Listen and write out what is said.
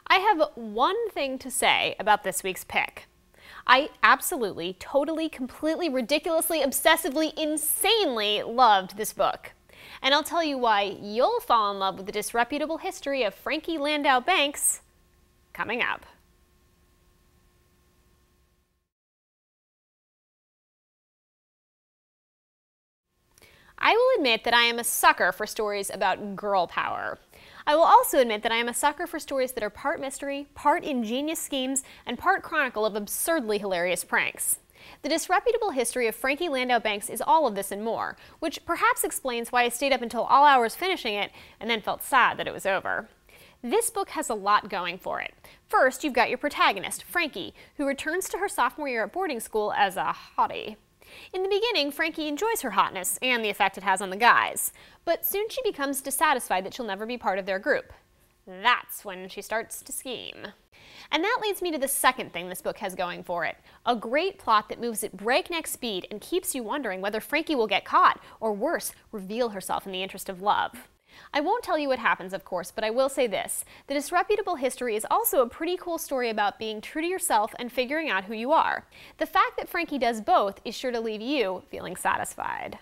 I have one thing to say about this week's pick. I absolutely, totally, completely, ridiculously, obsessively, insanely loved this book. And I'll tell you why you'll fall in love with the disreputable history of Frankie Landau-Banks coming up. I will admit that I am a sucker for stories about girl power. I will also admit that I am a sucker for stories that are part mystery, part ingenious schemes, and part chronicle of absurdly hilarious pranks. The disreputable history of Frankie Landau-Banks is all of this and more, which perhaps explains why I stayed up until all hours finishing it and then felt sad that it was over. This book has a lot going for it. First, you've got your protagonist, Frankie, who returns to her sophomore year at boarding school as a hottie. In the beginning, Frankie enjoys her hotness and the effect it has on the guys, but soon she becomes dissatisfied that she'll never be part of their group. That's when she starts to scheme. And that leads me to the second thing this book has going for it, a great plot that moves at breakneck speed and keeps you wondering whether Frankie will get caught, or worse, reveal herself in the interest of love. I won't tell you what happens, of course, but I will say this. The disreputable history is also a pretty cool story about being true to yourself and figuring out who you are. The fact that Frankie does both is sure to leave you feeling satisfied.